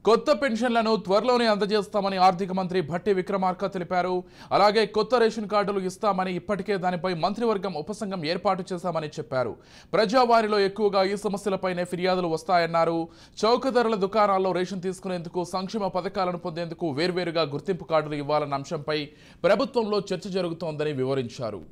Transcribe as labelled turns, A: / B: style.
A: కొత్త పెన్షన్లను త్వరలోనే అందజేస్తామని ఆర్థిక మంత్రి భట్టి విక్రమార్క తెలిపారు. అలాగే కొత్త రేషన్ కార్డులు ఇస్తామని ఇప్పటికే దానిపై మంత్రివర్గం ఉపసంఘం ఏర్పాటు చేశామని చెప్పారు. ప్రజావాణిలో ఎక్కువగా ఈ సమస్యలపైనే ఫిర్యాదులు వస్తాయన్నారు. చౌక ధరల దుకాణాల్లో రేషన్ తీసుకునేందుకు, సంక్షేమ పథకాలను పొందేందుకు వేర్వేరుగా గుర్తింపు కార్డులు ఇవ్వాలన్న అంశంపై ప్రభుత్వంలో చర్చ జరుగుతోందని వివరించారు.